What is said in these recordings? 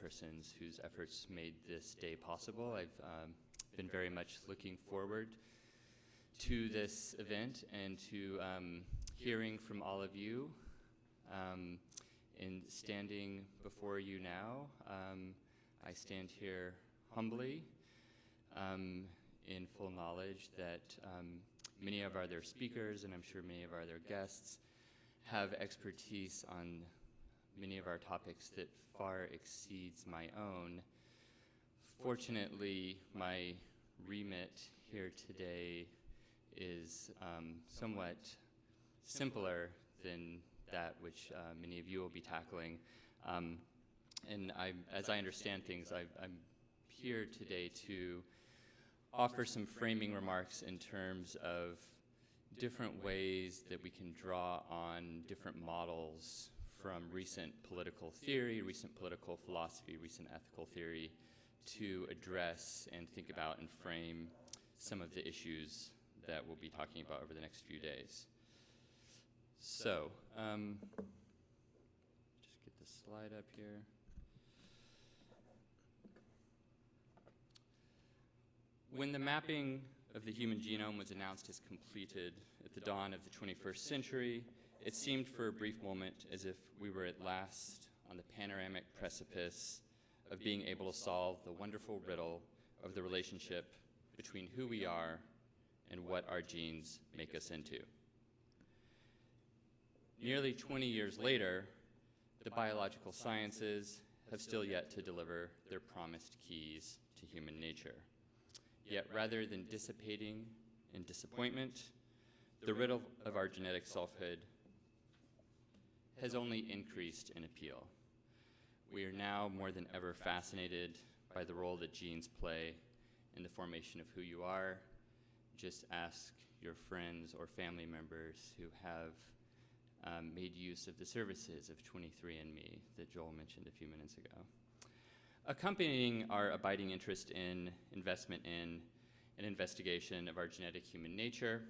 persons whose efforts made this day possible. I've been very much looking forward to this event and to hearing from all of you. In standing before you now, I stand here humbly in full knowledge that many of our other speakers, and I'm sure many of our other guests, have expertise on many of our topics that far exceeds my own. Fortunately, my remit here today is somewhat simpler than that which many of you will be tackling. And as I understand things, I'm here today to offer some framing remarks in terms of different ways that we can draw on different models from recent political theory, recent political philosophy, recent ethical theory to address and think about and frame some of the issues that we'll be talking about over the next few days. So, just get the slide up here. When the mapping of the human genome was announced as completed at the dawn of the 21st century, it seemed for a brief moment as if we were at last on the panoramic precipice of being able to solve the wonderful riddle of the relationship between who we are and what our genes make us into. Nearly 20 years later, the biological sciences have still yet to deliver their promised keys to human nature. Yet rather than dissipating in disappointment, the riddle of our genetic selfhood has only increased in appeal. We are now more than ever fascinated by the role that genes play in the formation of who you are. Just ask your friends or family members who have made use of the services of 23andMe that Joel mentioned a few minutes ago. Accompanying our abiding interest in investment in and investigation of our genetic human nature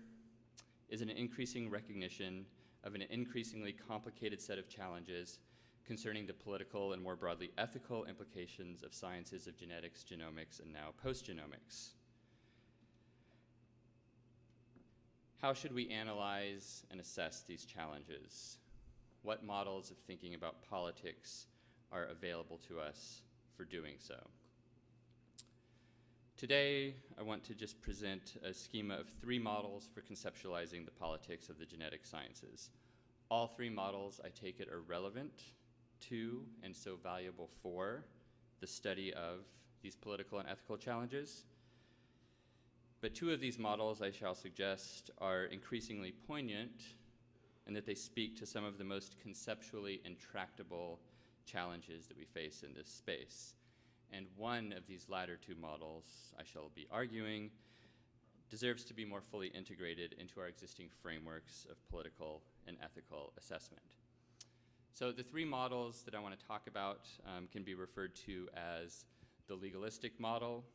is an increasing recognition of an increasingly complicated set of challenges concerning the political and more broadly ethical implications of sciences of genetics, genomics, and now post-genomics. How should we analyze and assess these challenges? What models of thinking about politics are available to us for doing so? Today, I want to just present a schema of 3 models for conceptualizing the politics of the genetic sciences. All 3 models, I take it, are relevant to and so valuable for the study of these political and ethical challenges. But 2 of these models, I shall suggest, are increasingly poignant in that they speak to some of the most conceptually intractable challenges that we face in this space. And one of these latter 2 models, I shall be arguing, deserves to be more fully integrated into our existing frameworks of political and ethical assessment. So the 3 models that I want to talk about can be referred to as the legalistic model,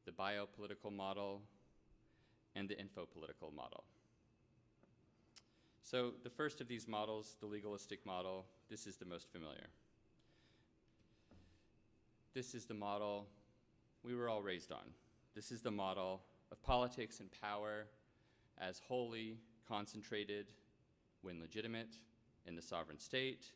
the biopolitical model, and the infopolitical model. So the first of these models, the legalistic model, this is the most familiar. This is the model we were all raised on. This is the model of politics and power as wholly concentrated when legitimate in the sovereign state.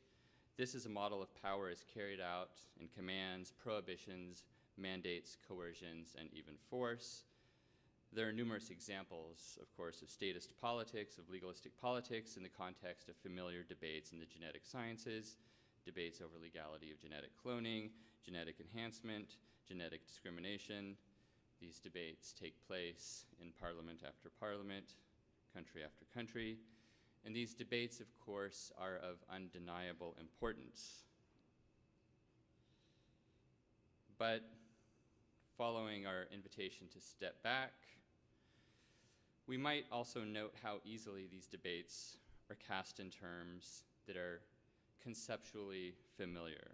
This is a model of power as carried out in commands, prohibitions, mandates, coercions, and even force. There are numerous examples, of course, of statist politics, of legalistic politics in the context of familiar debates in the genetic sciences, debates over legality of genetic cloning, genetic enhancement, genetic discrimination. These debates take place in parliament after parliament, country after country, and these debates, of course, are of undeniable importance. But following our invitation to step back, we might also note how easily these debates are cast in terms that are conceptually familiar.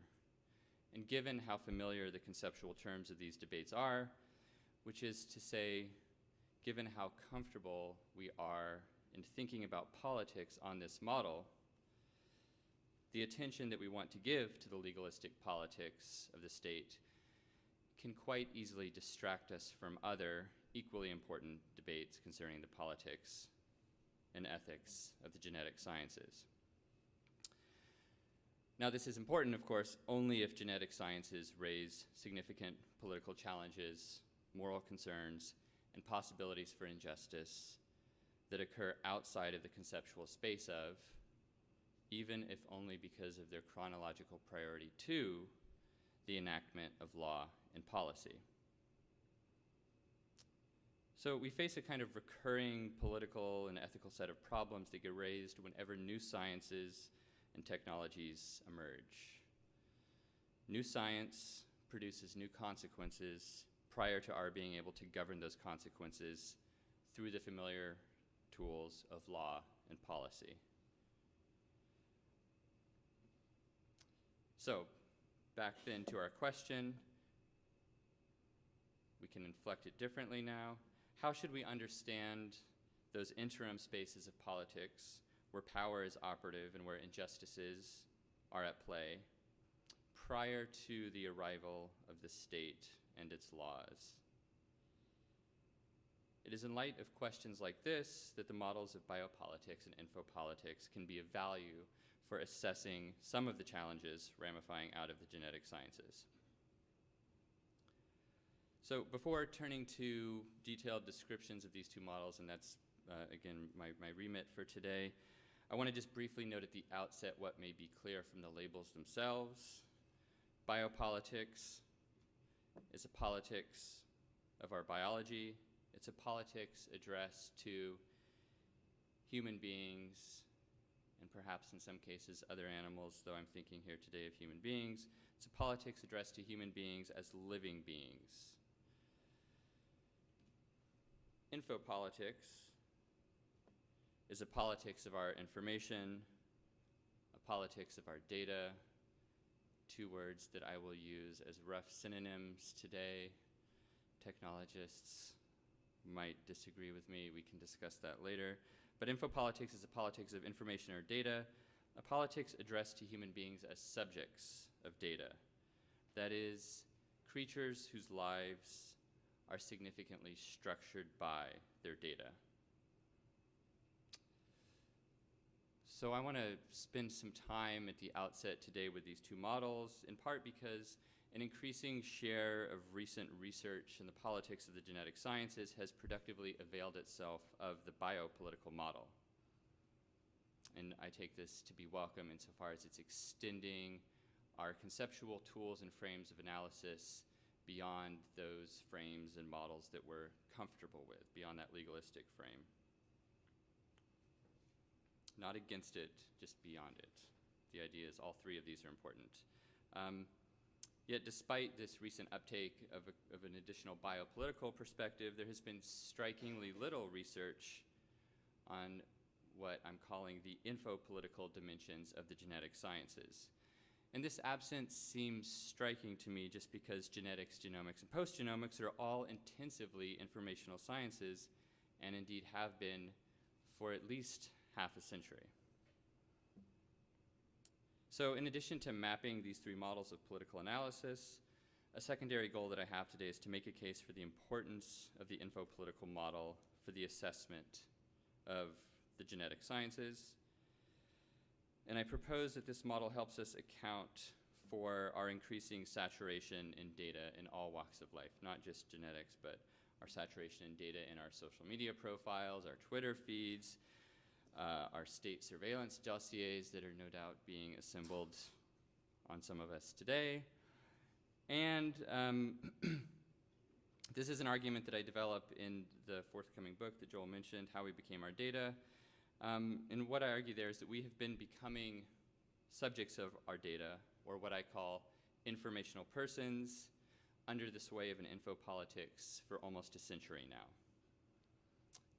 And given how familiar the conceptual terms of these debates are, which is to say, given how comfortable we are in thinking about politics on this model, the attention that we want to give to the legalistic politics of the state can quite easily distract us from other equally important debates concerning the politics and ethics of the genetic sciences. Now, this is important, of course, only if genetic sciences raise significant political challenges, moral concerns, and possibilities for injustice that occur outside of the conceptual space of, even if only because of their chronological priority to, the enactment of law and policy. So we face a kind of recurring political and ethical set of problems that get raised whenever new sciences and technologies emerge. New science produces new consequences prior to our being able to govern those consequences through the familiar tools of law and policy. So, back then to our question, we can inflect it differently now. How should we understand those interim spaces of politics where power is operative and where injustices are at play prior to the arrival of the state and its laws? It is in light of questions like this that the models of biopolitics and infopolitics can be of value for assessing some of the challenges ramifying out of the genetic sciences. So before turning to detailed descriptions of these two models, and that's, again, my remit for today, I want to just briefly note at the outset what may be clear from the labels themselves. Biopolitics is a politics of our biology. It's a politics addressed to human beings, and perhaps in some cases other animals, though I'm thinking here today of human beings. It's a politics addressed to human beings as living beings. Infopolitics is a politics of our information, a politics of our data, two words that I will use as rough synonyms today. Technologists might disagree with me. We can discuss that later. But infopolitics is a politics of information or data, a politics addressed to human beings as subjects of data. That is, creatures whose lives are significantly structured by their data. So I want to spend some time at the outset today with these two models, in part because an increasing share of recent research in the politics of the genetic sciences has productively availed itself of the biopolitical model. And I take this to be welcome insofar as it's extending our conceptual tools and frames of analysis beyond those frames and models that we're comfortable with, beyond that legalistic frame. Not against it, just beyond it. The idea is all three of these are important. Yet despite this recent uptake of an additional biopolitical perspective, there has been strikingly little research on what I'm calling the infopolitical dimensions of the genetic sciences. And this absence seems striking to me just because genetics, genomics, and postgenomics are all intensively informational sciences, and indeed have been for at least half a century. So in addition to mapping these three models of political analysis, a secondary goal that I have today is to make a case for the importance of the infopolitical model for the assessment of the genetic sciences. And I propose that this model helps us account for our increasing saturation in data in all walks of life, not just genetics, but our saturation in data in our social media profiles, our Twitter feeds, our state surveillance dossiers that are no doubt being assembled on some of us today. And this is an argument that I develop in the forthcoming book that Joel mentioned, How We Became Our Data. And what I argue there is that we have been becoming subjects of our data, or what I call informational persons, under the sway of an infopolitics for almost a century now.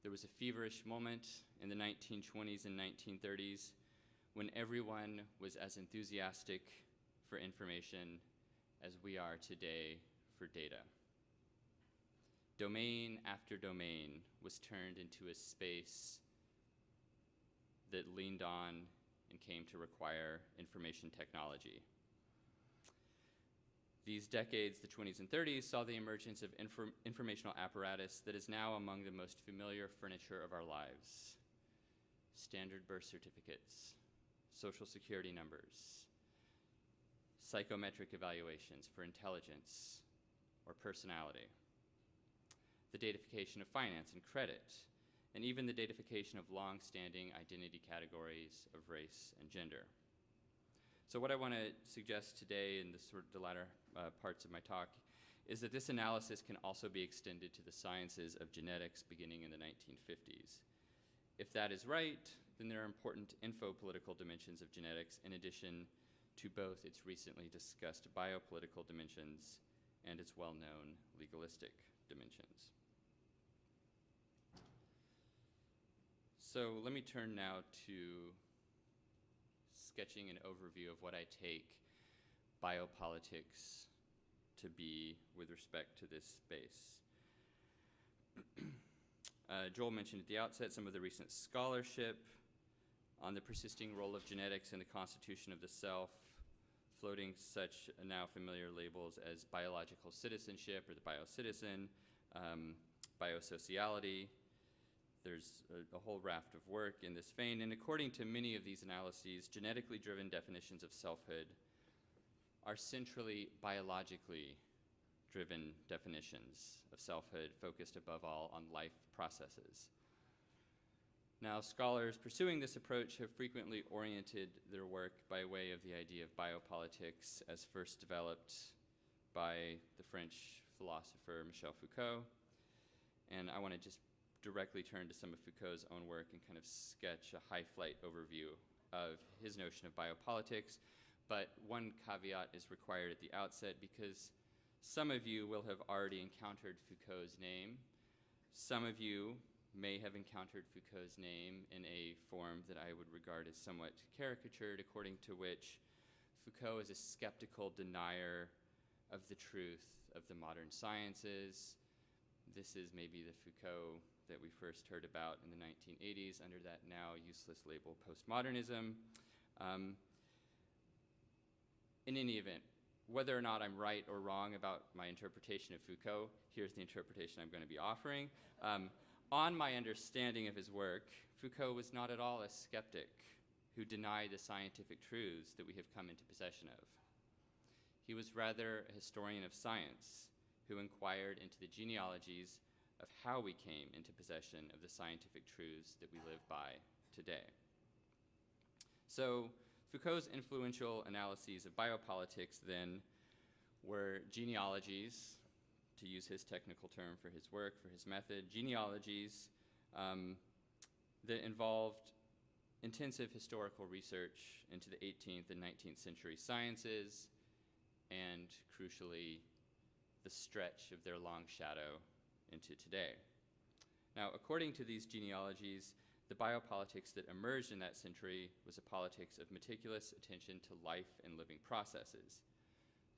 There was a feverish moment in the 1920s and 1930s when everyone was as enthusiastic for information as we are today for data. Domain after domain was turned into a space that leaned on and came to require information technology. These decades, the 20s and 30s, saw the emergence of informational apparatus that is now among the most familiar furniture of our lives. Standard birth certificates, social security numbers, psychometric evaluations for intelligence or personality, the datification of finance and credit, and even the datification of long-standing identity categories of race and gender. So what I want to suggest today in the latter parts of my talk is that this analysis can also be extended to the sciences of genetics beginning in the 1950s. If that is right, then there are important infopolitical dimensions of genetics in addition to both its recently discussed biopolitical dimensions and its well-known legalistic dimensions. So let me turn now to sketching an overview of what I take biopolitics to be with respect to this space. Joel mentioned at the outset some of the recent scholarship on the persisting role of genetics in the constitution of the self, floating such now familiar labels as biological citizenship or the Biocitizen, biosociality. There's a whole raft of work in this vein, and according to many of these analyses, genetically driven definitions of selfhood are centrally biologically driven definitions of selfhood focused above all on life processes. Now, scholars pursuing this approach have frequently oriented their work by way of the idea of biopolitics as first developed by the French philosopher Michel Foucault. And I want to just directly turn to some of Foucault's own work and kind of sketch a high-flight overview of his notion of biopolitics. But one caveat is required at the outset because some of you will have already encountered Foucault's name. Some of you may have encountered Foucault's name in a form that I would regard as somewhat caricatured, according to which Foucault is a skeptical denier of the truth of the modern sciences. This is maybe the Foucault that we first heard about in the 1980s under that now useless label postmodernism. In any event, whether or not I'm right or wrong about my interpretation of Foucault, here's the interpretation I'm going to be offering. On my understanding of his work, Foucault was not at all a skeptic who denied the scientific truths that we have come into possession of. He was rather a historian of science who inquired into the genealogies of how we came into possession of the scientific truths that we live by today. So Foucault's influential analyses of biopolitics then were genealogies, to use his technical term for his work, for his method, genealogies that involved intensive historical research into the 18th and 19th century sciences and, crucially, the stretch of their long shadow into today. Now, according to these genealogies, the biopolitics that emerged in that century was a politics of meticulous attention to life and living processes.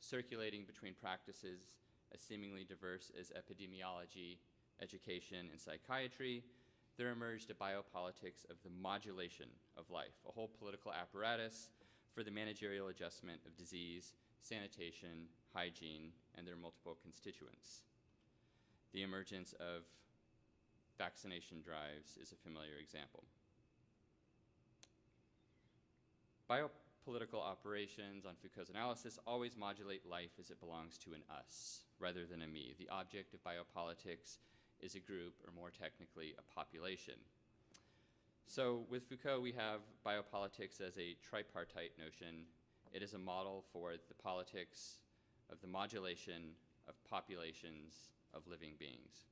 Circulating between practices as seemingly diverse as epidemiology, education, and psychiatry, there emerged a biopolitics of the modulation of life, a whole political apparatus for the managerial adjustment of disease, sanitation, hygiene, and their multiple constituents. The emergence of vaccination drives is a familiar example. Biopolitical operations on Foucault's analysis always modulate life as it belongs to an us rather than a me. The object of biopolitics is a group, or more technically, a population. So with Foucault, we have biopolitics as a tripartite notion. It is a model for the politics of the modulation of populations of living beings.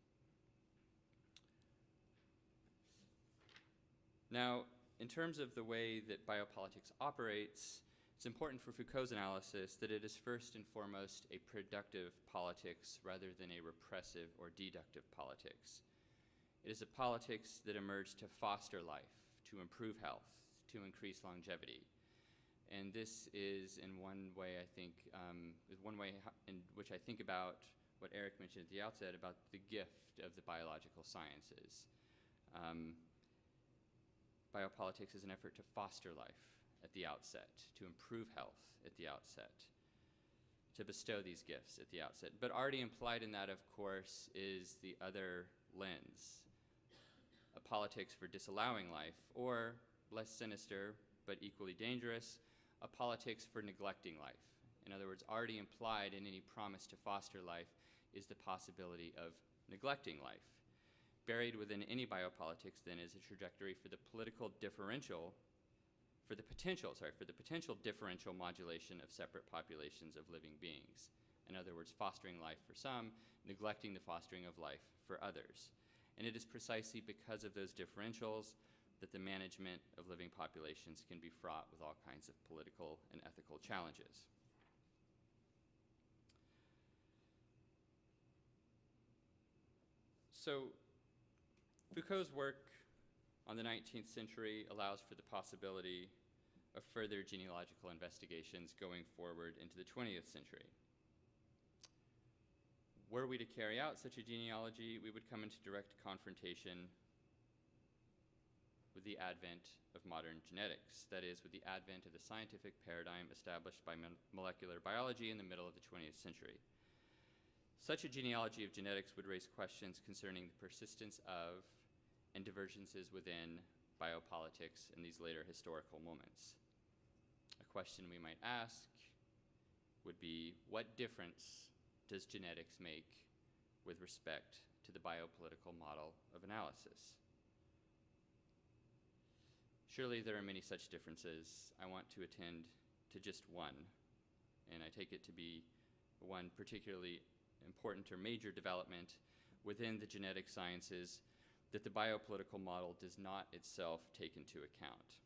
Now, in terms of the way that biopolitics operates, it's important for Foucault's analysis that it is first and foremost a productive politics rather than a repressive or deductive politics. It is a politics that emerged to foster life, to improve health, to increase longevity. And this is, in one way, I think, one way in which I think about what Eric mentioned at the outset about the gift of the biological sciences. Biopolitics is an effort to foster life, at the outset, to improve health at the outset, to bestow these gifts at the outset. But already implied in that, of course, is the other lens, a politics for disallowing life, or, less sinister but equally dangerous, a politics for neglecting life. In other words, already implied in any promise to foster life is the possibility of neglecting life. Buried within any biopolitics, then, is a trajectory for the potential differential modulation of separate populations of living beings. In other words, fostering life for some, neglecting the fostering of life for others. And it is precisely because of those differentials that the management of living populations can be fraught with all kinds of political and ethical challenges. So Foucault's work on the 19th century allows for the possibility of further genealogical investigations going forward into the 20th century. Were we to carry out such a genealogy, we would come into direct confrontation with the advent of modern genetics, that is, with the advent of the scientific paradigm established by molecular biology in the middle of the 20th century. Such a genealogy of genetics would raise questions concerning the persistence of and divergences within biopolitics in these later historical moments. A question we might ask would be, what difference does genetics make with respect to the biopolitical model of analysis? Surely there are many such differences. I want to attend to just one, and I take it to be one particularly important or major development within the genetic sciences that the biopolitical model does not itself take into account.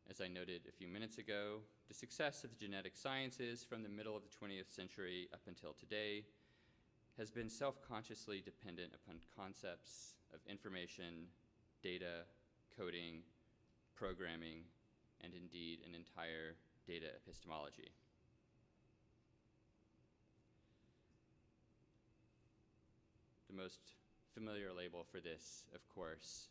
As I noted a few minutes ago, the success of the genetic sciences from the middle of the 20th century up until today has been self-consciously dependent upon concepts of information, data, coding, programming, and indeed an entire data epistemology. The most familiar label for this, of course,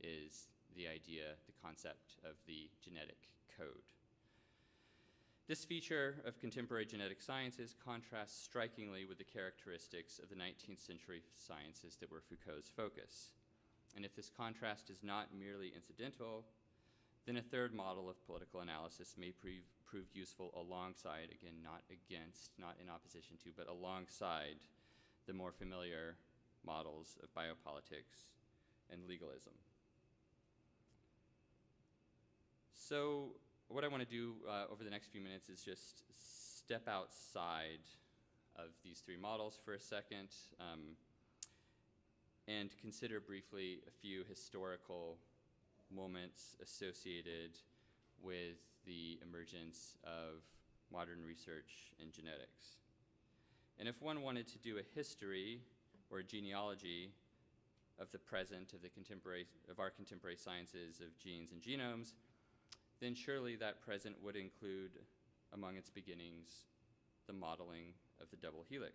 is the idea, the concept of the genetic code. This feature of contemporary genetic sciences contrasts strikingly with the characteristics of the 19th century sciences that were Foucault's focus. And if this contrast is not merely incidental, then a third model of political analysis may prove useful alongside, again, not against, not in opposition to, but alongside the more familiar models of biopolitics and legalism. So what I want to do over the next few minutes is just step outside of these three models for a second and consider briefly a few historical moments associated with the emergence of modern research in genetics. And if one wanted to do a history or a genealogy of the present of our contemporary sciences of genes and genomes, then surely that present would include, among its beginnings, the modeling of the double helix.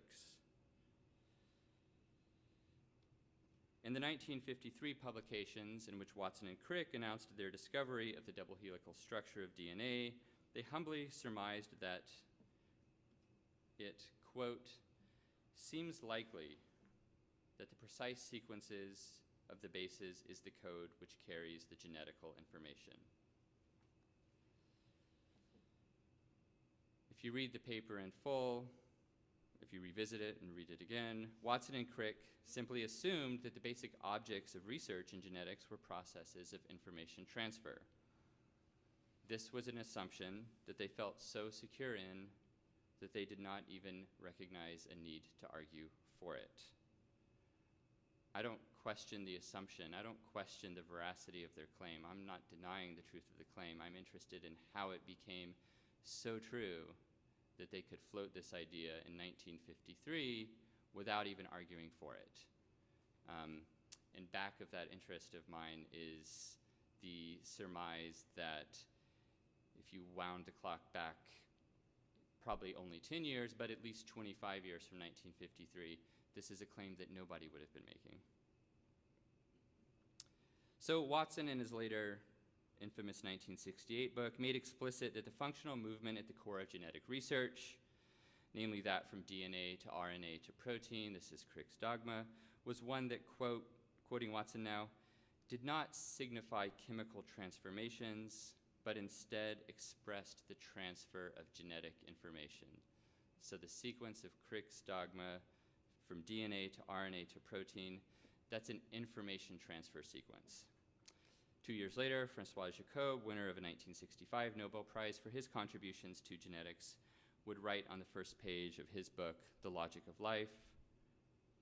In the 1953 publications in which Watson and Crick announced their discovery of the double helical structure of DNA, they humbly surmised that it, quote, seems likely that the precise sequences of the bases is the code which carries the genetical information. If you read the paper in full, if you revisit it and read it again, Watson and Crick simply assumed that the basic objects of research in genetics were processes of information transfer. This was an assumption that they felt so secure in that they did not even recognize a need to argue for it. I don't question the assumption. I don't question the veracity of their claim. I'm not denying the truth of the claim. I'm interested in how it became so true that they could float this idea in 1953 without even arguing for it. And back of that interest of mine is the surmise that if you wound the clock back probably only 10 years, but at least 25 years from 1953, this is a claim that nobody would have been making. So Watson, in his later infamous 1968 book, made explicit that the functional movement at the core of genetic research, namely that from DNA to RNA to protein, this is Crick's dogma, was one that, quote, quoting Watson now, did not signify chemical transformations, but instead expressed the transfer of genetic information. So the sequence of Crick's dogma from DNA to RNA to protein, that's an information transfer sequence. 2 years later, Francois Jacob, winner of a 1965 Nobel Prize for his contributions to genetics, would write on the first page of his book, The Logic of Life,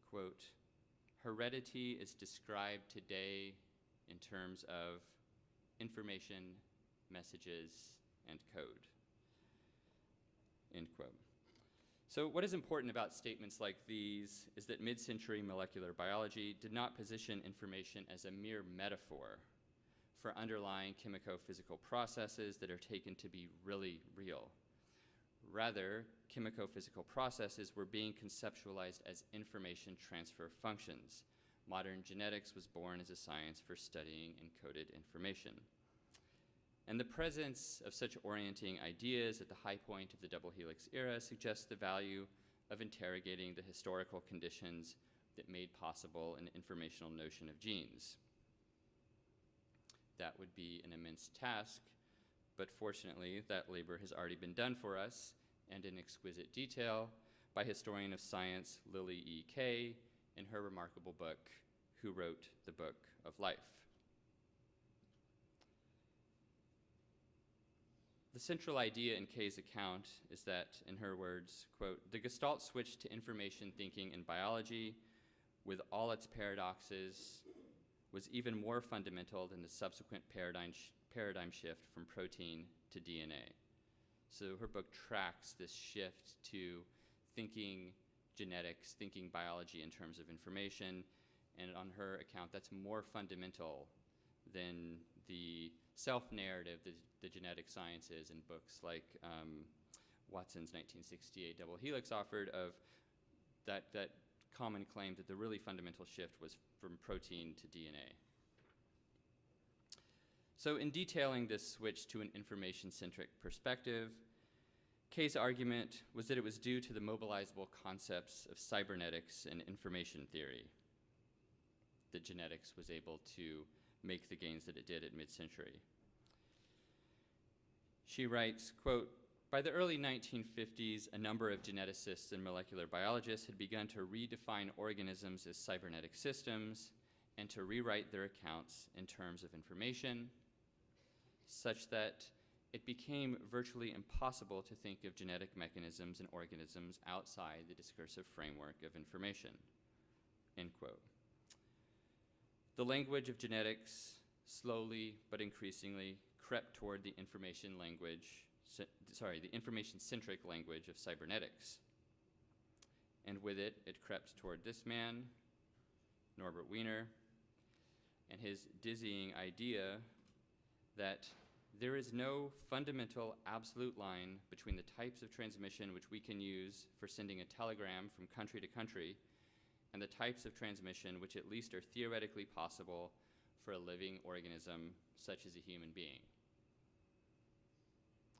quote, heredity is described today in terms of information, messages, and code, end quote. So what is important about statements like these is that mid-century molecular biology did not position information as a mere metaphor for underlying chemico-physical processes that are taken to be really real. Rather, chemico-physical processes were being conceptualized as information transfer functions. Modern genetics was born as a science for studying encoded information. And the presence of such orienting ideas at the high point of the double helix era suggests the value of interrogating the historical conditions that made possible an informational notion of genes. That would be an immense task, but fortunately that labor has already been done for us, and in exquisite detail, by historian of science Lily E. Kay in her remarkable book, Who Wrote the Book of Life. The central idea in Kay's account is that, in her words, quote, the Gestalt switch to information thinking in biology, with all its paradoxes, was even more fundamental than the subsequent paradigm shift from protein to DNA. So her book tracks this shift to thinking genetics, thinking biology in terms of information, and on her account, that's more fundamental than the self-narrative that the genetic sciences in books like Watson's 1968 Double Helix offered of that common claim that the really fundamental shift was from protein to DNA. So in detailing this switch to an information-centric perspective, Kay's argument was that it was due to the mobilizable concepts of cybernetics and information theory that genetics was able to make the gains that it did at mid-century. She writes, quote, by the early 1950s, a number of geneticists and molecular biologists had begun to redefine organisms as cybernetic systems and to rewrite their accounts in terms of information, such that it became virtually impossible to think of genetic mechanisms and organisms outside the discursive framework of information, end quote. The language of genetics slowly but increasingly crept toward the information-centric language of cybernetics. And with it, it crept toward this man, Norbert Wiener, and his dizzying idea that there is no fundamental absolute line between the types of transmission which we can use for sending a telegram from country to country and the types of transmission which at least are theoretically possible for a living organism such as a human being,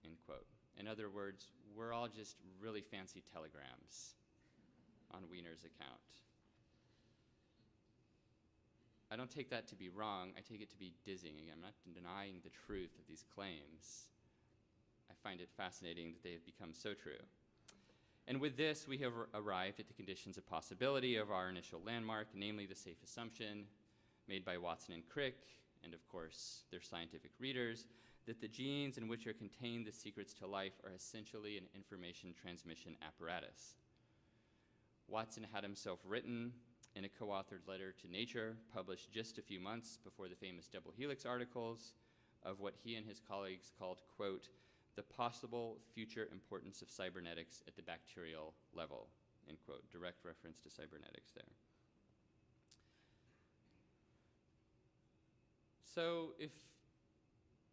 end quote. In other words, we're all just really fancy telegrams on Wiener's account. I don't take that to be wrong, I take it to be dizzying. Again, I'm not denying the truth of these claims. I find it fascinating that they have become so true. And with this, we have arrived at the conditions of possibility of our initial landmark, namely the safe assumption made by Watson and Crick, and of course their scientific readers, that the genes in which are contained the secrets to life are essentially an information transmission apparatus. Watson had himself written in a co-authored letter to Nature, published just a few months before the famous double helix articles, of what he and his colleagues called, quote, the possible future importance of cybernetics at the bacterial level, end quote, direct reference to cybernetics there. So if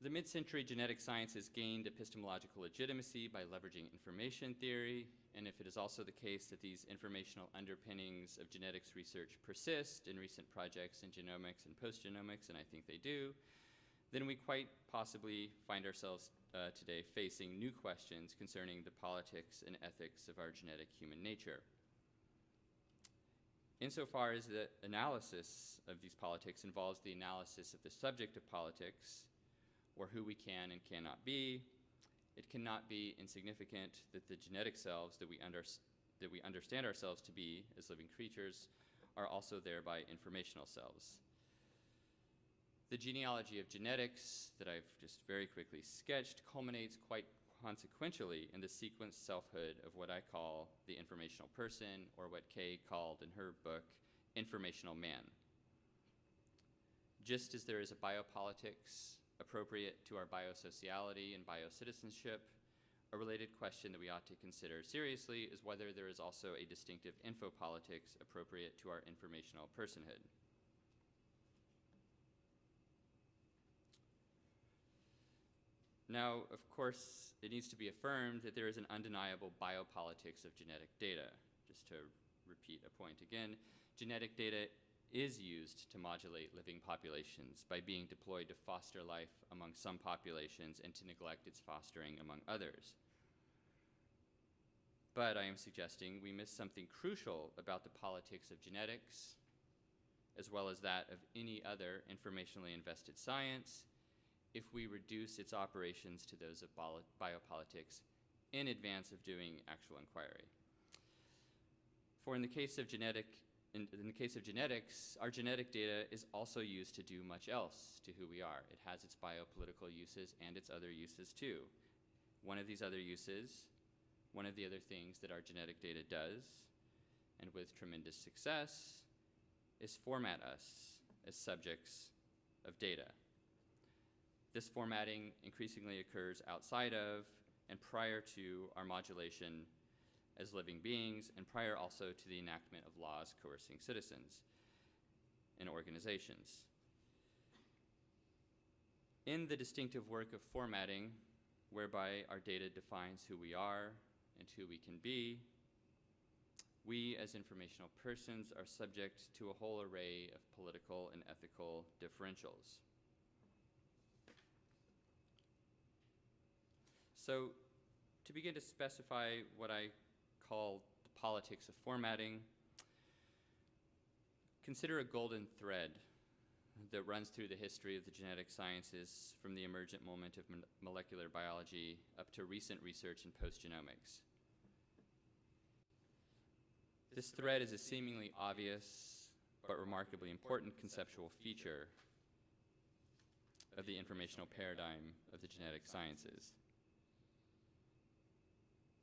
the mid-century genetic sciences gained epistemological legitimacy by leveraging information theory, and if it is also the case that these informational underpinnings of genetics research persist in recent projects in genomics and post-genomics, and I think they do, then we quite possibly find ourselves today facing new questions concerning the politics and ethics of our genetic human nature. Insofar as the analysis of these politics involves the analysis of the subject of politics, or who we can and cannot be, it cannot be insignificant that the genetic selves that we understand ourselves to be as living creatures are also thereby informational selves. The genealogy of genetics that I've just very quickly sketched culminates quite consequentially in the sequenced selfhood of what I call the informational person, or what Kay called in her book, informational man. Just as there is a biopolitics appropriate to our biosociality and biocitizenship, a related question that we ought to consider seriously is whether there is also a distinctive infopolitics appropriate to our informational personhood. Now, of course, it needs to be affirmed that there is an undeniable biopolitics of genetic data. Just to repeat a point again, genetic data is used to modulate living populations by being deployed to foster life among some populations and to neglect its fostering among others. But I am suggesting we miss something crucial about the politics of genetics, as well as that of any other informationally invested science, if we reduce its operations to those of biopolitics in advance of doing actual inquiry. For in the case of genetics, our genetic data is also used to do much else to who we are. It has its biopolitical uses and its other uses too. One of these other uses, one of the other things that our genetic data does, and with tremendous success, is format us as subjects of data. This formatting increasingly occurs outside of and prior to our modulation as living beings, and prior also to the enactment of laws coercing citizens and organizations. In the distinctive work of formatting, whereby our data defines who we are and who we can be, we as informational persons are subject to a whole array of political and ethical differentials. So, to begin to specify what I call the politics of formatting, consider a golden thread that runs through the history of the genetic sciences from the emergent moment of molecular biology up to recent research in post-genomics. This thread is a seemingly obvious but remarkably important conceptual feature of the informational paradigm of the genetic sciences.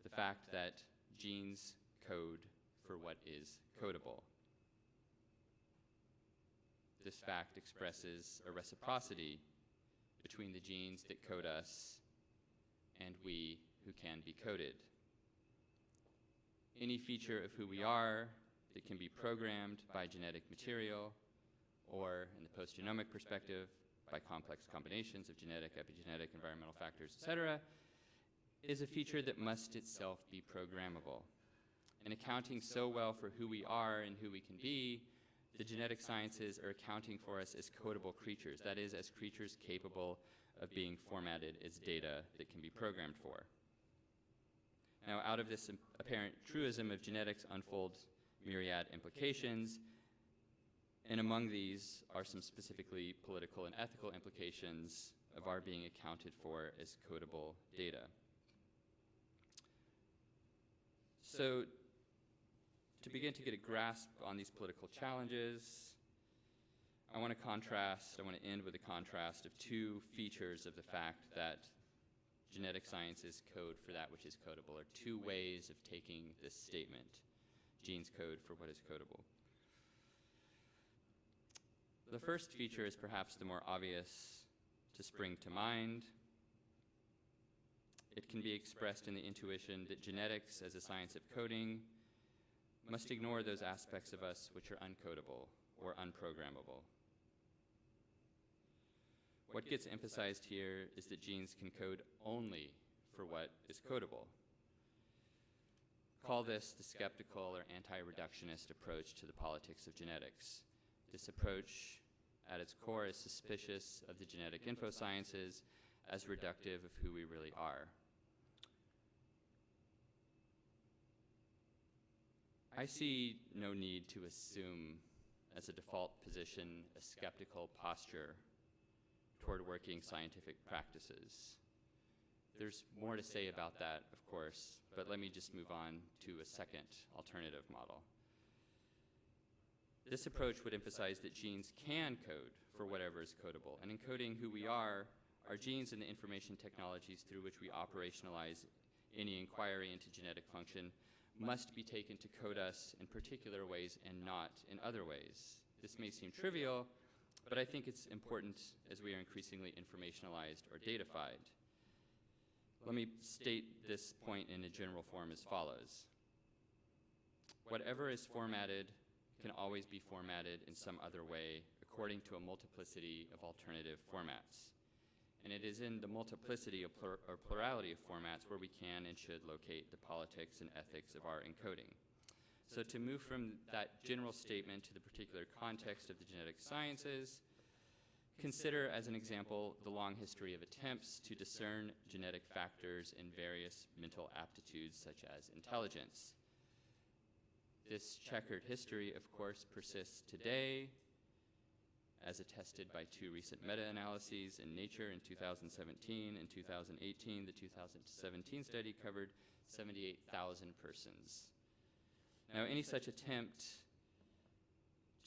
The fact that genes code for what is codable. This fact expresses a reciprocity between the genes that code us and we who can be coded. Any feature of who we are that can be programmed by genetic material, or in the post-genomic perspective, by complex combinations of genetic, epigenetic, environmental factors, etc., is a feature that must itself be programmable. And accounting so well for who we are and who we can be, the genetic sciences are accounting for us as codable creatures, that is, as creatures capable of being formatted as data that can be programmed for. Now, out of this apparent truism of genetics unfold myriad implications, and among these are some specifically political and ethical implications of our being accounted for as codable data. So, to begin to get a grasp on these political challenges, I want to end with a contrast of two features of the fact that genetic sciences code for that which is codable, or two ways of taking this statement. Genes code for what is codable. The first feature is perhaps the more obvious to spring to mind. It can be expressed in the intuition that genetics, as a science of coding, must ignore those aspects of us which are uncodable or unprogrammable. What gets emphasized here is that genes can code only for what is codable. Call this the skeptical or anti-reductionist approach to the politics of genetics. This approach at its core is suspicious of the genetic infosciences as reductive of who we really are. I see no need to assume as a default position a skeptical posture toward working scientific practices. There's more to say about that, of course, but let me just move on to a second alternative model. This approach would emphasize that genes can code for whatever is codable, and encoding who we are, our genes and the information technologies through which we operationalize any inquiry into genetic function must be taken to code us in particular ways and not in other ways. This may seem trivial, but I think it's important as we are increasingly informationalized or datafied. Let me state this point in a general form as follows. Whatever is formatted can always be formatted in some other way according to a multiplicity of alternative formats. And it is in the multiplicity or plurality of formats where we can and should locate the politics and ethics of our encoding. So to move from that general statement to the particular context of the genetic sciences, consider as an example the long history of attempts to discern genetic factors in various mental aptitudes such as intelligence. This checkered history, of course, persists today, as attested by two recent meta-analyses in Nature in 2017 and 2018. The 2017 study covered 78,000 persons. Now, any such attempt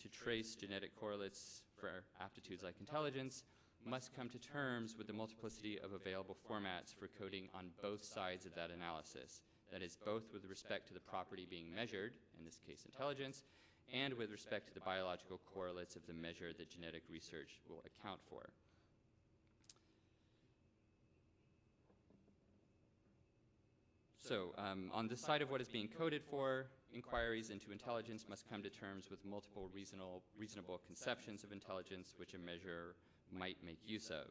to trace genetic correlates for aptitudes like intelligence must come to terms with the multiplicity of available formats for coding on both sides of that analysis. That is, both with respect to the property being measured, in this case intelligence, and with respect to the biological correlates of the measure that genetic research will account for. So, on the side of what is being coded for, inquiries into intelligence must come to terms with multiple reasonable conceptions of intelligence which a measure might make use of.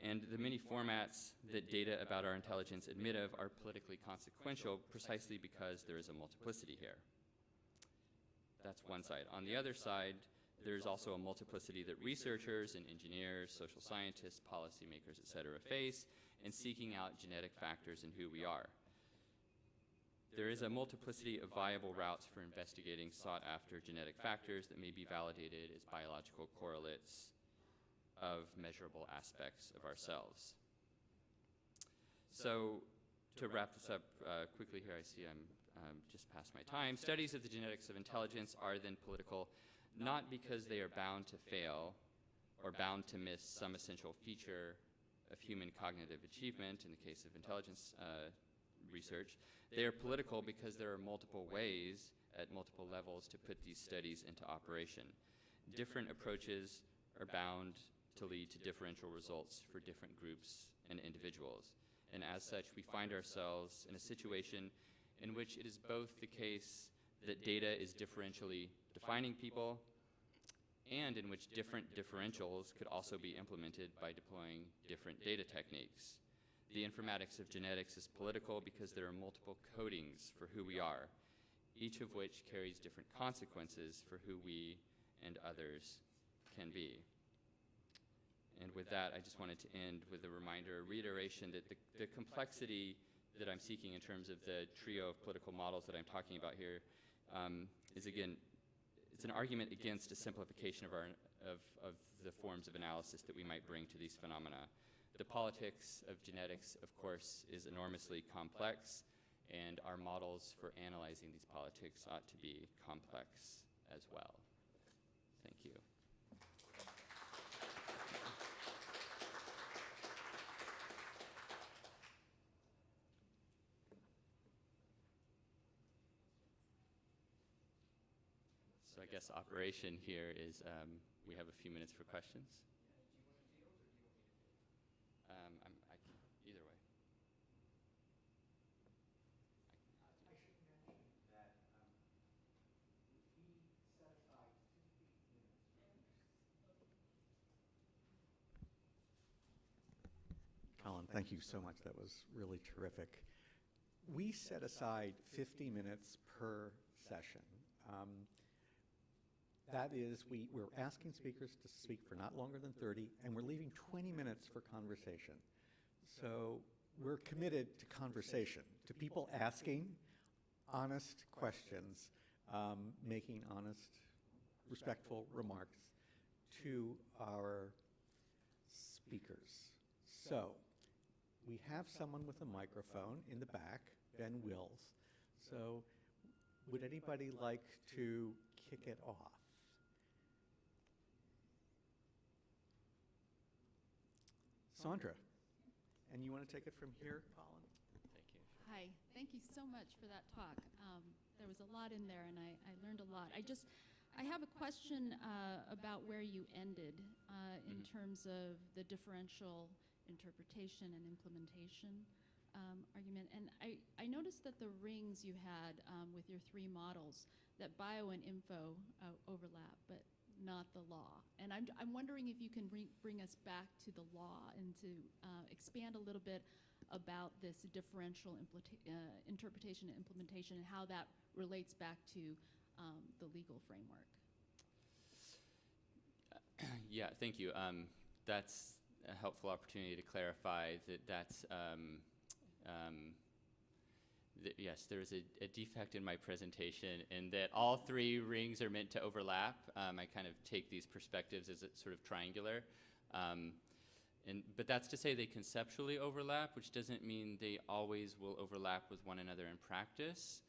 And the many formats that data about our intelligence admit of are politically consequential precisely because there is a multiplicity here. That's one side. On the other side, there's also a multiplicity that researchers and engineers, social scientists, policymakers, et cetera, face in seeking out genetic factors in who we are. There is a multiplicity of viable routes for investigating sought-after genetic factors that may be validated as biological correlates of measurable aspects of ourselves. So, to wrap this up quickly here, I see I'm just past my time. Studies of the genetics of intelligence are then political, not because they are bound to fail or bound to miss some essential feature of human cognitive achievement in the case of intelligence research. They are political because there are multiple ways at multiple levels to put these studies into operation. Different approaches are bound to lead to differential results for different groups and individuals. And as such, we find ourselves in a situation in which it is both the case that data is differentially defining people and in which different differentials could also be implemented by deploying different data techniques. The informatics of genetics is political because there are multiple codings for who we are, each of which carries different consequences for who we and others can be. And with that, I just wanted to end with a reminder, a reiteration that the complexity that I'm seeking in terms of the trio of political models that I'm talking about here is, again, it's an argument against a simplification of the forms of analysis that we might bring to these phenomena. The politics of genetics, of course, is enormously complex, and our models for analyzing these politics ought to be complex as well. Thank you. So I guess operation here is we have a few minutes for questions. I can, either way. I should mention that we set aside 50 minutes. Colin, thank you so much. That was really terrific. We set aside 50 minutes per session. That is, we're asking speakers to speak for not longer than 30, and we're leaving 20 minutes for conversation. So we're committed to conversation, to people asking honest questions, making honest, respectful remarks to our speakers. So we have someone with a microphone in the back, Ben Wills. So would anybody like to kick it off? Sandra, and you want to take it from here, Colin? Thank you. Hi, thank you so much for that talk. There was a lot in there, and I learned a lot. I have a question about where you ended in terms of the differential interpretation and implementation argument. And I noticed that the rings you had with your three models, that bio and info overlap, but not the law. And I'm wondering if you can bring us back to the law and to expand a little bit about this differential interpretation and implementation and how that relates back to the legal framework. Yeah, thank you. That's a helpful opportunity to clarify that's yes, there's a defect in my presentation in that all three rings are meant to overlap. I kind of take these perspectives as sort of triangular. But that's to say they conceptually overlap, which doesn't mean they always will overlap with one another in practice.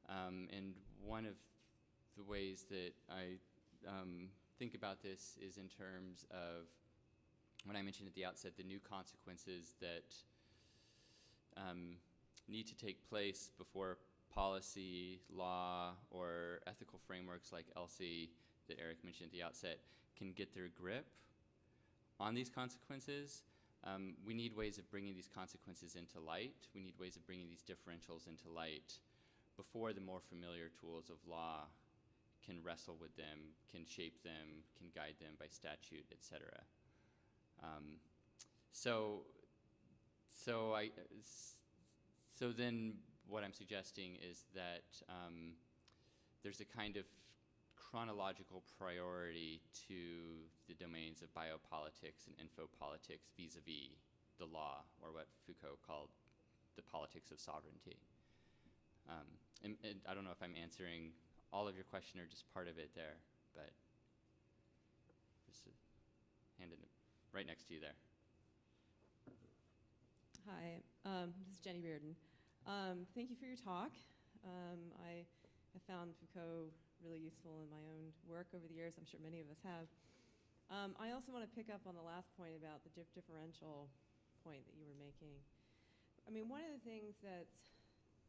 And one of the ways that I think about this is in terms of, when I mentioned at the outset, the new consequences that need to take place before policy, law, or ethical frameworks like ELSI that Eric mentioned at the outset can get their grip on these consequences. We need ways of bringing these consequences into light. We need ways of bringing these differentials into light before the more familiar tools of law can wrestle with them, can shape them, can guide them by statute, et cetera. So then what I'm suggesting is that there's a kind of chronological priority to the domains of biopolitics and infopolitics vis-a-vis the law, or what Foucault called the politics of sovereignty. And I don't know if I'm answering all of your question or just part of it there, but just hand it right next to you there. Hi, this is Jenny Reardon. Thank you for your talk. I have found Foucault really useful in my own work over the years. I'm sure many of us have. I also want to pick up on the last point about the differential point that you were making. I mean, one of the things that's,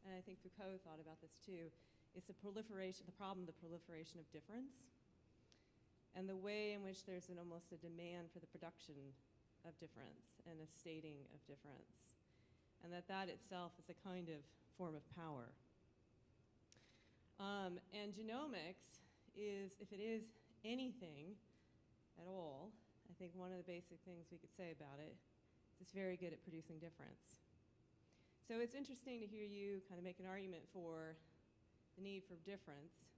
and I think Foucault thought about this too, is the proliferation of difference, and the way in which there's almost a demand for the production of difference and a stating of difference, and that itself is a kind of form of power. And genomics is, if it is anything at all, I think one of the basic things we could say about it is it's very good at producing difference. So it's interesting to hear you kind of make an argument for the need for difference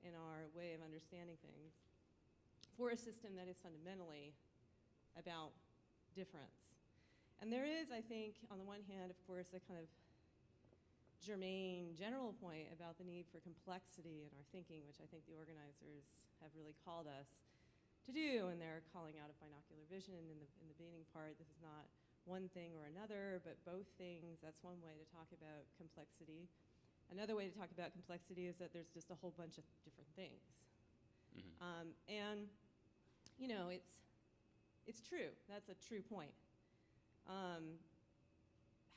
in our way of understanding things for a system that is fundamentally about difference. And there is, I think, on the one hand, of course, a kind of germane general point about the need for complexity in our thinking, which I think the organizers have really called us to do, and they're calling out of binocular vision in the beginning part. This is not one thing or another, but both things. That's one way to talk about complexity. Another way to talk about complexity is that there's just a whole bunch of different things. Mm-hmm. And, you know, it's true. That's a true point.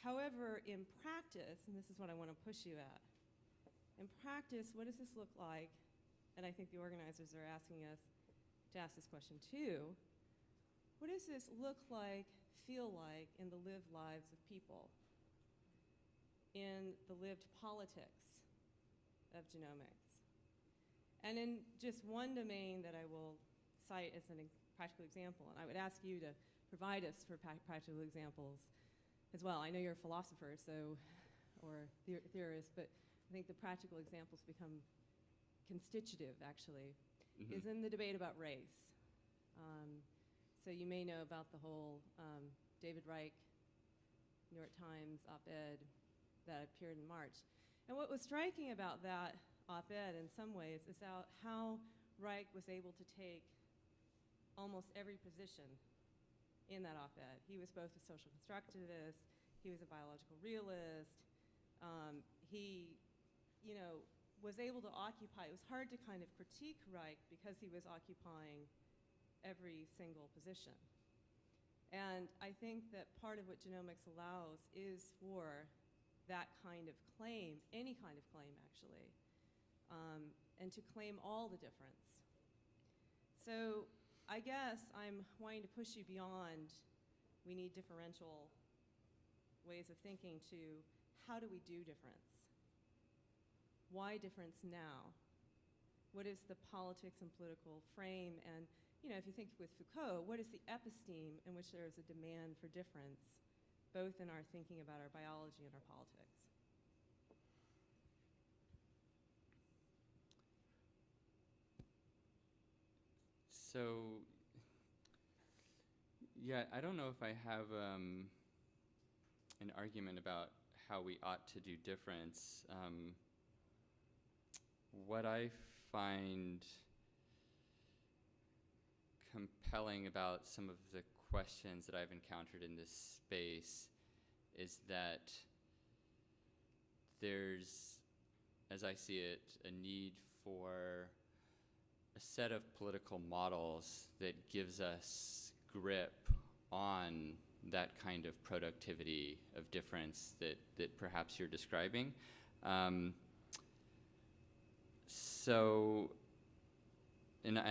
However, in practice, and this is what I want to push you at, in practice, what does this look like? And I think the organizers are asking us to ask this question too. What does this look like, feel like in the lived lives of people, in the lived politics of genomics? And in just one domain that I will cite as a practical example, and I would ask you to provide us for practical examples as well. I know you're a philosopher, or theorist, but I think the practical examples become constitutive, actually. is in the debate about race. So you may know about the whole David Reich, New York Times op-ed that appeared in March. And what was striking about that op-ed in some ways is how Reich was able to take almost every position in that op-ed. He was both a social constructivist, he was a biological realist, he, was able to occupy, it was hard to kind of critique Reich because he was occupying every single position. And I think that part of what genomics allows is for that kind of claim, any kind of claim actually, and to claim all the difference. So I guess I'm wanting to push you beyond we need differential ways of thinking to how do we do difference? Why difference now? What is the politics and political frame? And if you think with Foucault, what is the episteme in which there is a demand for difference, both in our thinking about our biology and our politics? So, yeah, I don't know if I have an argument about how we ought to do difference. What I find compelling about some of the questions that I've encountered in this space is that there's, as I see it, a need for a set of political models that gives us grip on that kind of productivity of difference that perhaps you're describing. And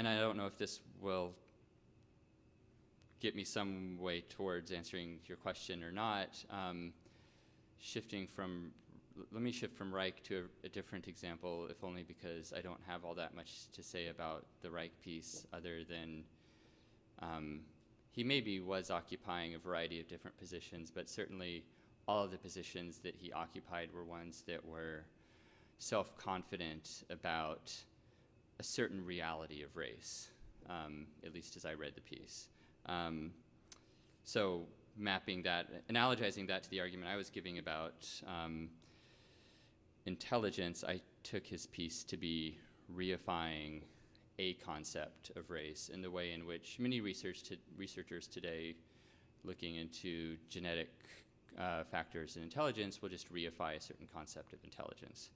I don't know if this will get me some way towards answering your question or not. Let me shift from Reich to a different example, if only because I don't have all that much to say about the Reich piece other than he maybe was occupying a variety of different positions, but certainly all of the positions that he occupied were ones that were self-confident about a certain reality of race, at least as I read the piece. So mapping that, analogizing that to the argument I was giving about intelligence, I took his piece to be reifying a concept of race in the way in which many researchers today looking into genetic factors in intelligence will just reify a certain concept of intelligence.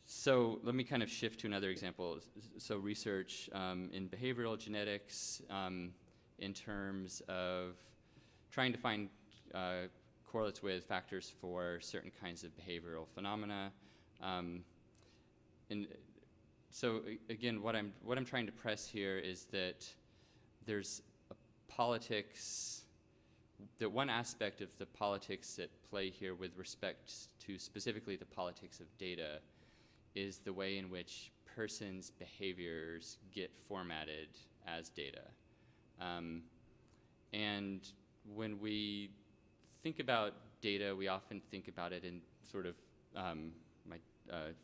So let me kind of shift to another example. So research in behavioral genetics in terms of trying to find correlates with factors for certain kinds of behavioral phenomena. And so again, what I'm trying to press here is that there's a politics, that one aspect of the politics at play here with respect to specifically the politics of data is the way in which persons' behaviors get formatted as data. And when we think about data, we often think about it in sort of, my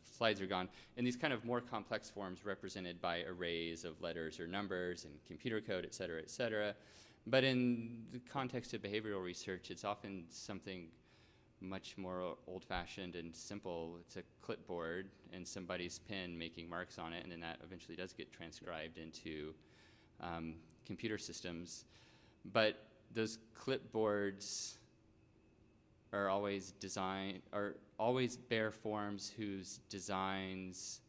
slides are gone, in these kind of more complex forms represented by arrays of letters or numbers and computer code, et cetera, et cetera. But in the context of behavioral research, it's often something much more old-fashioned and simple. It's a clipboard and somebody's pen making marks on it, and then that eventually does get transcribed into computer systems. But those clipboards are always bear forms whose designs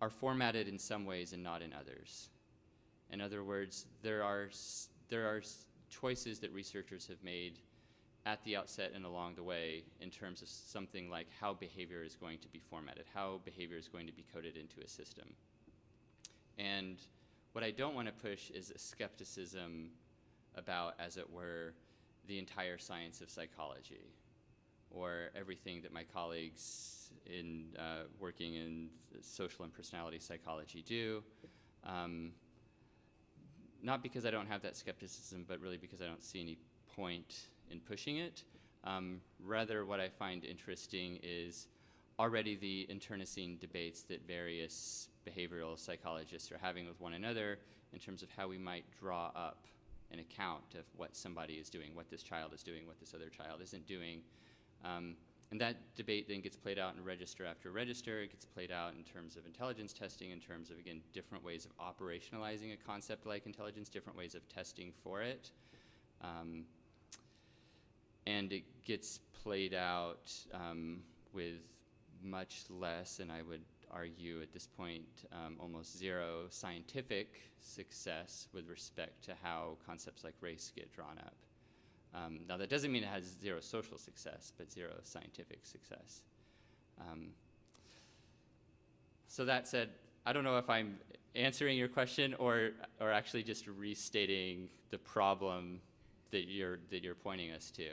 are formatted in some ways and not in others. In other words, there are choices that researchers have made at the outset and along the way in terms of something like how behavior is going to be formatted, how behavior is going to be coded into a system. And what I don't want to push is a skepticism about, as it were, the entire science of psychology, or everything that my colleagues in working in social and personality psychology do. Not because I don't have that skepticism, but really because I don't see any point in pushing it. Rather, what I find interesting is already the internecine debates that various behavioral psychologists are having with one another in terms of how we might draw up an account of what somebody is doing, what this child is doing, what this other child isn't doing. And that debate then gets played out in register after register. It gets played out in terms of intelligence testing, in terms of, again, different ways of operationalizing a concept like intelligence, different ways of testing for it. And it gets played out with much less, and I would argue at this point, almost zero scientific success with respect to how concepts like race get drawn up. Now, that doesn't mean it has zero social success, but zero scientific success. So that said, I don't know if I'm answering your question or actually just restating the problem that you're pointing us to.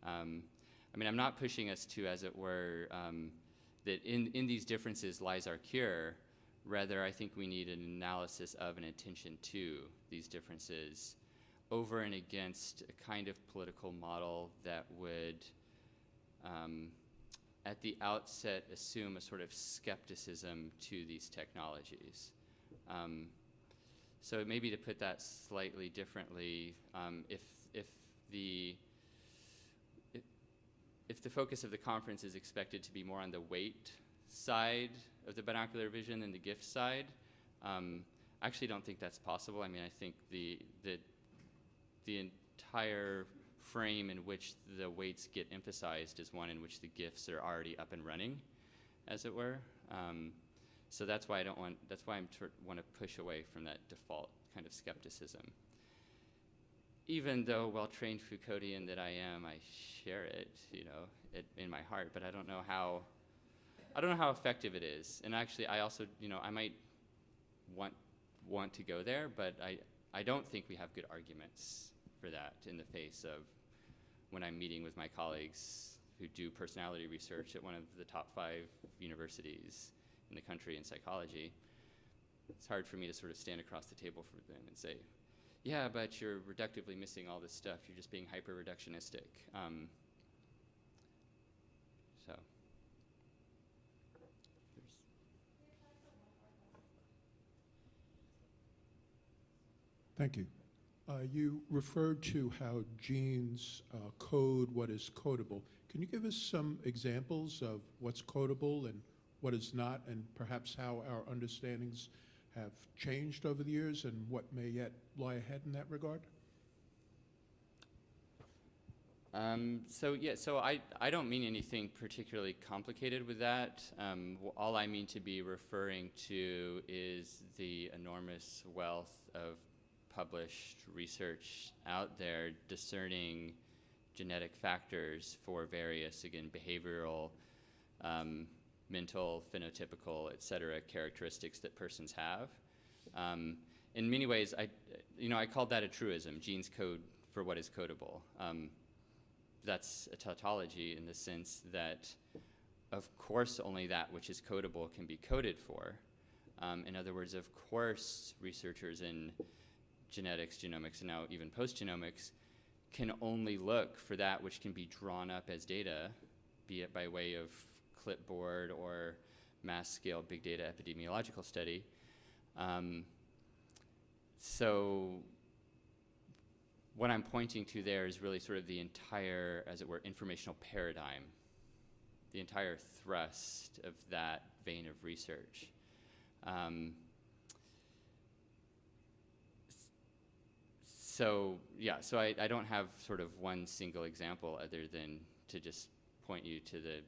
I mean, I'm not pushing us to, as it were, that in these differences lies our cure. Rather, I think we need an analysis of and attention to these differences over and against a kind of political model that would, at the outset, assume a sort of skepticism to these technologies. So maybe to put that slightly differently, if the focus of the conference is expected to be more on the weight side of the binocular vision than the gift side, I actually don't think that's possible. I mean, I think the entire frame in which the weights get emphasized is one in which the gifts are already up and running, as it were. So that's why I want to push away from that default kind of skepticism. Even though well-trained Foucauldian that I am, I share it, in my heart, but I don't know how effective it is. And actually, I also, I might want to go there, but I don't think we have good arguments for that in the face of when I'm meeting with my colleagues who do personality research at one of the top 5 universities in the country in psychology. It's hard for me to sort of stand across the table from them and say, yeah, but you're reductively missing all this stuff. You're just being hyper-reductionistic. Thank you. You referred to how genes code what is codable. Can you give us some examples of what's codable and what is not, and perhaps how our understandings have changed over the years and what may yet lie ahead in that regard? So I don't mean anything particularly complicated with that. All I mean to be referring to is the enormous wealth of published research out there discerning genetic factors for various, again, behavioral, mental, phenotypical, et cetera, characteristics that persons have. In many ways, I called that a truism. Genes code for what is codable. That's a tautology in the sense that, of course, only that which is codable can be coded for. In other words, of course, researchers in genetics, genomics, and now even post-genomics can only look for that which can be drawn up as data, be it by way of clipboard or mass-scale big data epidemiological study. So what I'm pointing to there is really sort of the entire, as it were, informational paradigm, the entire thrust of that vein of research. So I don't have sort of one single example other than to just point you to the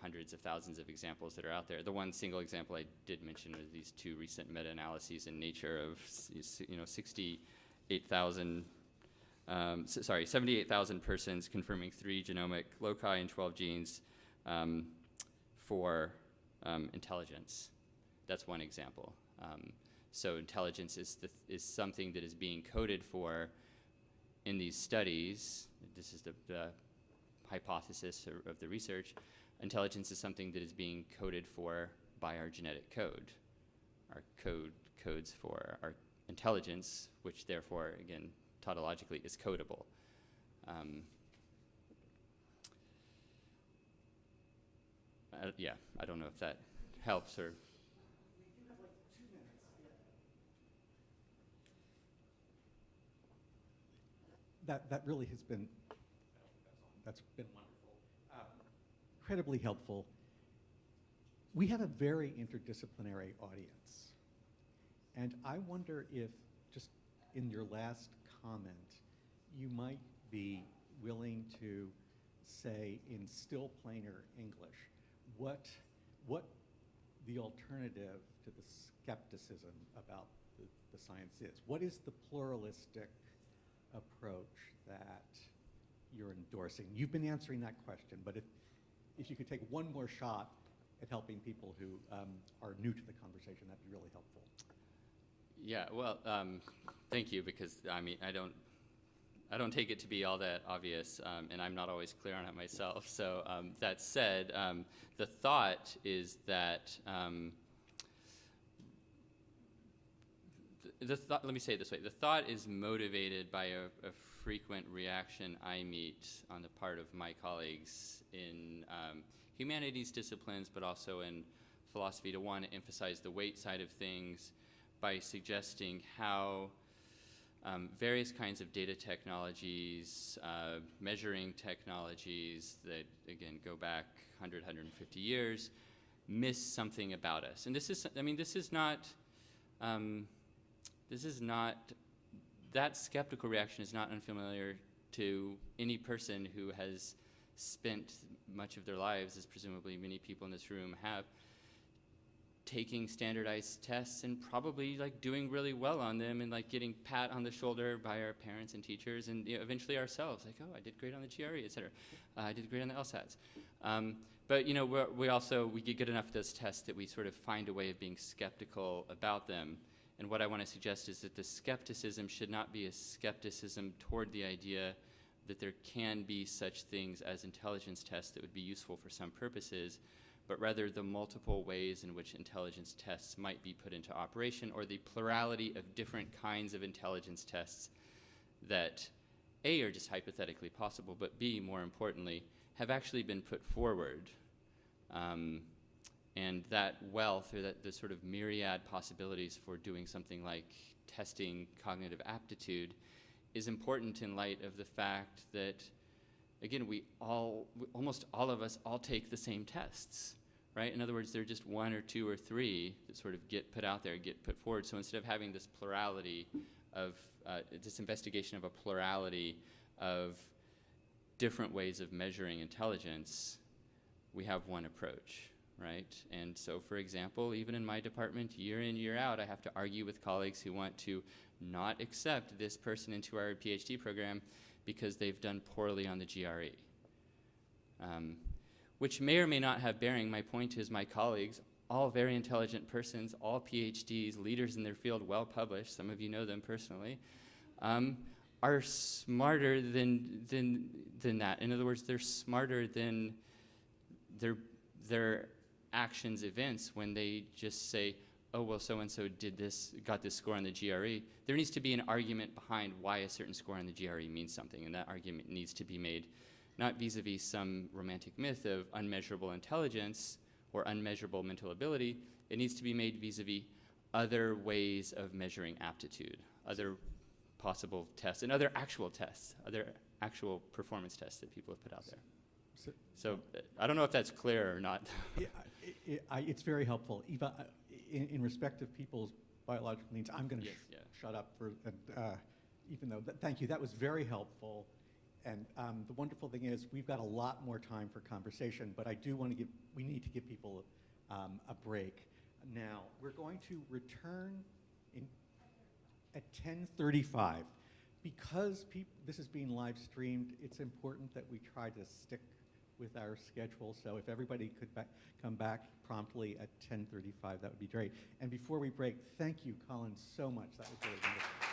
hundreds of thousands of examples that are out there. The one single example I did mention was these 2 recent meta-analyses in Nature of 78,000 persons confirming 3 genomic loci and 12 genes for intelligence. That's one example. So intelligence is something that is being coded for in these studies. This is the hypothesis of the research. Intelligence is something that is being coded for by our genetic code. Our code codes for our intelligence, which therefore, again, tautologically is codable. yeah, I don't know if that helps or. We do have like 2 minutes. Yeah. That really has been, that's been wonderful, incredibly helpful. We have a very interdisciplinary audience, and I wonder if, just in your last comment, you might be willing to say in still plainer English what the alternative to the skepticism about the science is. What is the pluralistic approach that you're endorsing? You've been answering that question, but if you could take one more shot at helping people who are new to the conversation, that'd be really helpful. Yeah, well, thank you, because I mean, I don't take it to be all that obvious, and I'm not always clear on it myself. So that said, the thought is that let me say it this way: the thought is motivated by a frequent reaction I meet on the part of my colleagues in humanities disciplines, but also in philosophy, to want to emphasize the weight side of things by suggesting how various kinds of data technologies, measuring technologies that, again, go back 100, 150 years, miss something about us. And this is, I mean, this is not, that skeptical reaction is not unfamiliar to any person who has spent much of their lives, as presumably many people in this room have, taking standardized tests and probably like doing really well on them and like getting pat on the shoulder by our parents and teachers and eventually ourselves, like, oh, I did great on the GRE, et cetera. I did great on the LSATs. But we get good enough at those tests that we sort of find a way of being skeptical about them. And what I want to suggest is that the skepticism should not be a skepticism toward the idea that there can be such things as intelligence tests that would be useful for some purposes, but rather the multiple ways in which intelligence tests might be put into operation, or the plurality of different kinds of intelligence tests that A, are just hypothetically possible, but B, more importantly, have actually been put forward. And that wealth, or that the sort of myriad possibilities for doing something like testing cognitive aptitude, is important in light of the fact that, again, almost all of us all take the same tests, right? In other words, there are just one or two or three that sort of get put out there, get put forward. So instead of having this plurality of, this investigation of a plurality of different ways of measuring intelligence, we have one approach, right? And so, for example, even in my department, year in, year out, I have to argue with colleagues who want to not accept this person into our PhD program because they've done poorly on the GRE, which may or may not have bearing. My point is, my colleagues, all very intelligent persons, all PhDs, leaders in their field, well published, some of you know them personally, are smarter than that. In other words, they're smarter than their actions, events, when they just say, oh, well, so-and-so did this, got this score on the GRE. There needs to be an argument behind why a certain score on the GRE means something, and that argument needs to be made not vis-a-vis some romantic myth of unmeasurable intelligence or unmeasurable mental ability. It needs to be made vis-a-vis other ways of measuring aptitude, other possible tests, and other actual tests, other actual performance tests that people have put out there. So I don't know if that's clear or not. It's very helpful. Eva, in respect of people's biological needs, I'm going to shut up for, even though, thank you, that was very helpful. And the wonderful thing is we've got a lot more time for conversation, but I do want to we need to give people a break. Now, we're going to return at 10:35. Because this is being live streamed, it's important that we try to stick with our schedule. So if everybody could come back promptly at 10:35, that would be great. And before we break, thank you, Colin, so much. That was really wonderful.